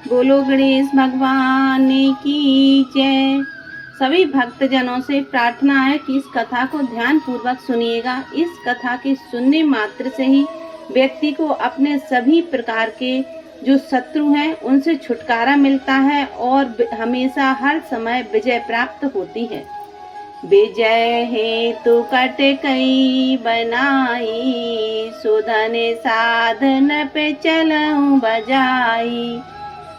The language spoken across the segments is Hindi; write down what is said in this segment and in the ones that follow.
बोलो गणेश भगवान की जय। सभी भक्तजनों से प्रार्थना है कि इस कथा को ध्यान पूर्वक सुनिएगा। इस कथा के सुनने मात्र से ही व्यक्ति को अपने सभी प्रकार के जो शत्रु हैं उनसे छुटकारा मिलता है और हमेशा हर समय विजय प्राप्त होती है। विजय हेतु कट कई बनाई, सुधन साधन पे चलऊं बजाई।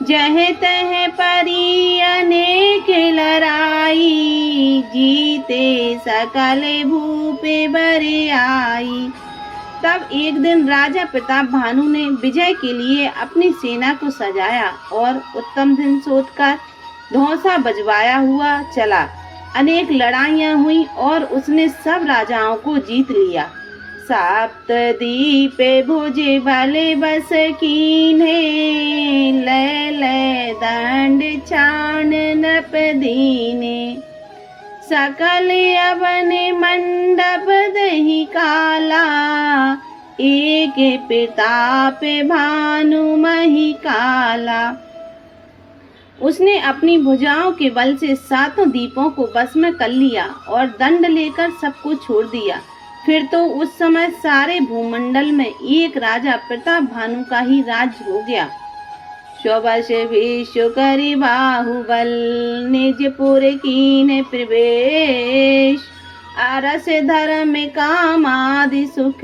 जह तह परी अनेक लड़ाई, जीते सकल भूपे बरे आई। तब एक दिन राजा प्रताप भानु ने विजय के लिए अपनी सेना को सजाया और उत्तम दिन सोचकर धौंसा बजवाया हुआ चला। अनेक लड़ाइयां हुई और उसने सब राजाओं को जीत लिया। सप्तदीप भुजे भले बस कीन्हे, ले ले दंड छाण नप दीने। सकल अवन मंडप दही काला, एक प्रताप भानु मही काला। उसने अपनी भुजाओं के बल से सातों दीपों को बस में कर लिया और दंड लेकर सबको छोड़ दिया। फिर तो उस समय सारे भूमंडल में एक राजा प्रताप भानु का ही राज्य हो गया। शोभस विश्व करी बाहुबल, निजपुर कीन प्रवेश। अरस धर्म काम आदि सुख,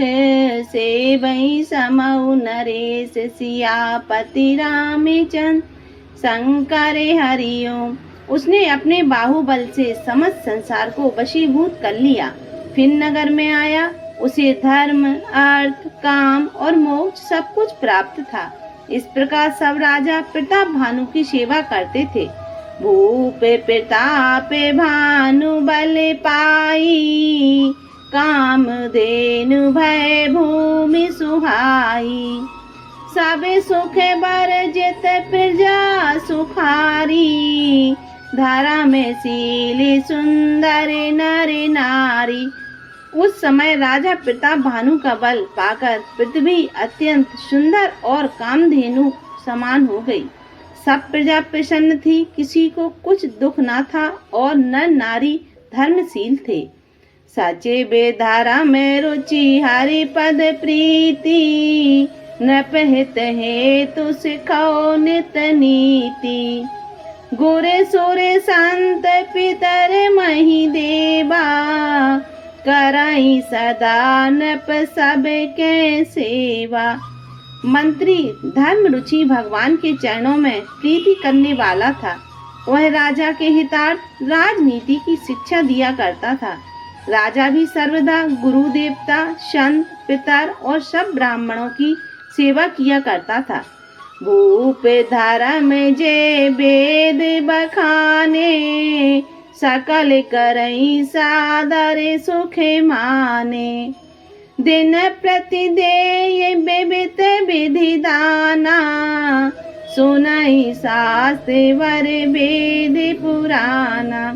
से वही समऊ नरेश। सियापति रामचंद्र शंकर हरिओम। उसने अपने बाहुबल से समस्त संसार को वशीभूत कर लिया। फिर नगर में आया। उसे धर्म, अर्थ, काम और मोक्ष सब कुछ प्राप्त था। इस प्रकार सब राजा प्रताप भानु की सेवा करते थे। भूप प्रताप भानु बल पाई, काम धेनु भय भूमि सुहाई। सब सुख बरजित प्रजा सुखारी, धरा में शील सुंदर नर नारी। उस समय राजा प्रताप भानु का बल पाकर पृथ्वी अत्यंत सुंदर और कामधेनु समान हो गई। सब प्रजा प्रसन्न थी, किसी को कुछ दुख न था और नर नारी धर्मशील थे। सचे बेधारा में रुचि, हरि पद प्रीति। नपहित हेतु सिखाओ नित नीति। गोरे सोरे संत पितर मही देवा, कराई सदा नप सब के सेवा। मंत्री धर्म रुचि भगवान के चरणों में प्रीति करने वाला था। वह राजा के हितार्थ राजनीति की शिक्षा दिया करता था। राजा भी सर्वदा गुरु देवता, संत, पितर और सब ब्राह्मणों की सेवा किया करता था। भूप धर्म जे वेद बखाने, सकल करई सादर सुख माने। दिन प्रतिदेय विविध विधि दाना, सुनाई शास्त्र वर वेद पुराना।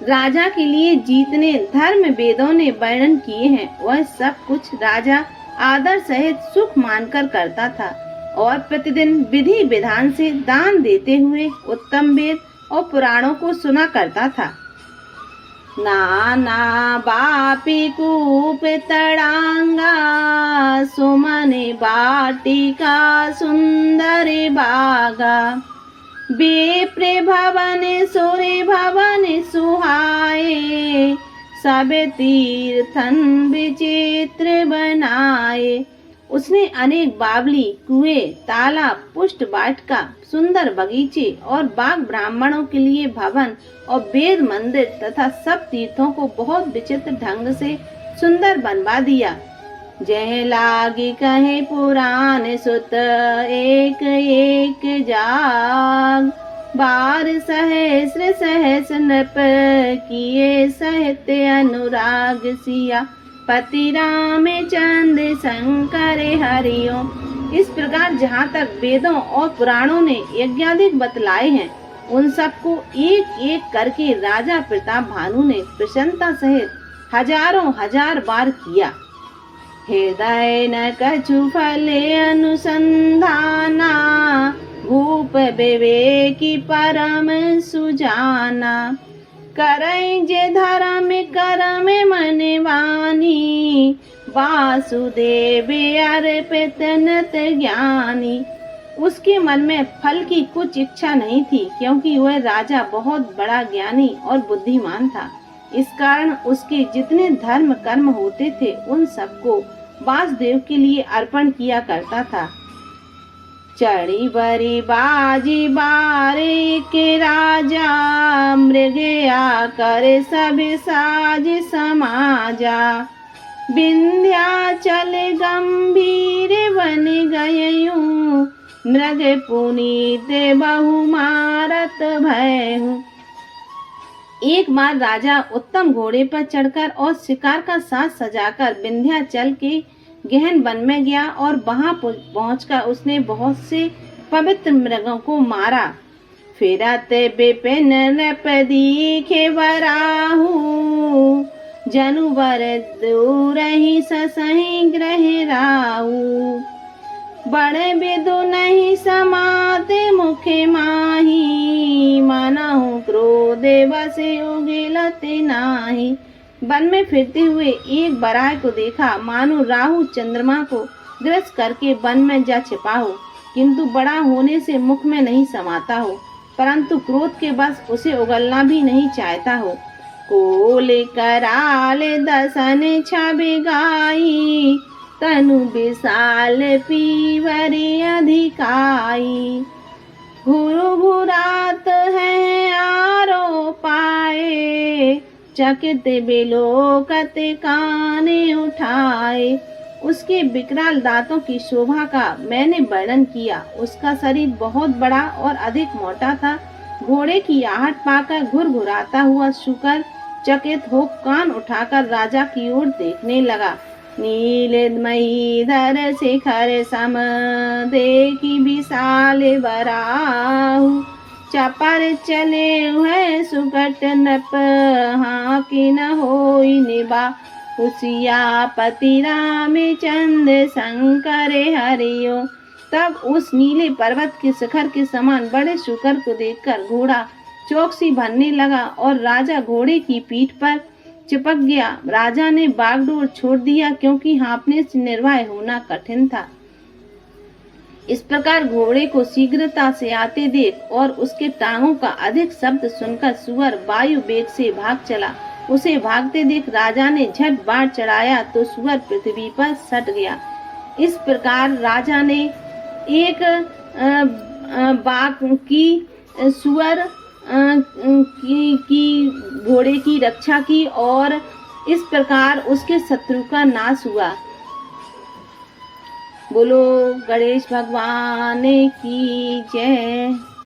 राजा के लिए जितने धर्म वेदों ने वर्णन किए हैं वह सब कुछ राजा आदर सहित सुख मानकर करता था और प्रतिदिन विधि विधान से दान देते हुए उत्तम वेद और पुराणों को सुना करता था। नाना बापी कूप तड़ांगा, सुमन बाटिका सुंदर बागा। विप्र भवन सूर्य भवन सुहाए, सब तीर्थन विचित्र बनाए। उसने अनेक बावली, कुएं, तालाब, पुष्ट वाटिका, सुंदर बगीचे और बाग, ब्राह्मणों के लिए भवन और वेद मंदिर तथा सब तीर्थों को बहुत विचित्र ढंग से सुंदर बनवा दिया। जह लागी कहे पुराण सुत, एक एक जाग। बार सहस्र सहस्र नृप, किए साहित्य अनुराग। सिया पति रामचंद्र शंकर हरिओम। इस प्रकार जहाँ तक वेदों और पुराणों ने यज्ञादिक बतलाए हैं उन सबको एक एक करके राजा प्रताप भानु ने प्रसन्नता सहित हजारों हजार बार किया। हृदय न कछु फले अनुसंधाना, विवेकी परम सुजाना। करई जे धर्म करम मन वानी, वासुदेव अर्पित नत ज्ञानी। उसके मन में फल की कुछ इच्छा नहीं थी, क्योंकि वह राजा बहुत बड़ा ज्ञानी और बुद्धिमान था। इस कारण उसके जितने धर्म कर्म होते थे उन सबको वासुदेव के लिए अर्पण किया करता था। चढ़ी बरी बाजी बारे के राजा, मृग आकर सब साज समाजा। विंध्याचल गंभीर बन गयऊं, मृग पुनीत बहु मारत भयहूं। एक बार राजा उत्तम घोड़े पर चढ़कर और शिकार का साज सजाकर विंध्याचल के गहन वन में गया और वहां पहुंचकर उसने बहुत से पवित्र मृगों को मारा। फिरत विपिन नृप दीखे बराहू, जनु बर दूर ही ससहि ग्रह राहू। बड़े विदु नहीं समाते मुखे माही, मनहु क्रोध बस उगिलते नाही। वन में फिरते हुए एक बराह को देखा, मानो राहु चंद्रमा को ग्रस करके वन में जा छिपा हो, किंतु बड़ा होने से मुख में नहीं समाता हो, परंतु क्रोध के बस उसे उगलना भी नहीं चाहता हो। कोल कराल दसन छवि गाई, तनु विशाल पीवरी अधिकाई। घुरु घुरात है आरो पाए, चकित बिलोकत काने उठाए। उसके विकराल दांतों की शोभा का मैंने वर्णन किया। उसका शरीर बहुत बड़ा और अधिक मोटा था। घोड़े की आहट पाकर घुरघुराता हुआ शुकर चकित हो कान उठाकर राजा की ओर देखने लगा। नीलमयी धर शिखर सम, देखी विशाल बराहु। चपर चले हुए सुकट नप, हाँ कि न होई निभा। उसियापति रामचंद्र शंकर हरियो। तब उस नीले पर्वत के शिखर के समान बड़े शुकर को देखकर घोड़ा चौकसी भरने लगा और राजा घोड़े की पीठ पर चिपक गया। राजा ने बागडोर छोड़ दिया, क्योंकि हाँफने से निर्भय होना कठिन था। इस प्रकार घोड़े को शीघ्रता से आते देख और उसके टांगों का अधिक शब्द सुनकर सुअर वायु वेग से भाग चला। उसे भागते देख राजा ने झट बाण चढ़ाया तो सुअर पृथ्वी पर सट गया। इस प्रकार राजा ने एक बाघ की सुअर की घोड़े की रक्षा की और इस प्रकार उसके शत्रु का नाश हुआ। बोलो गणेश भगवान की जय।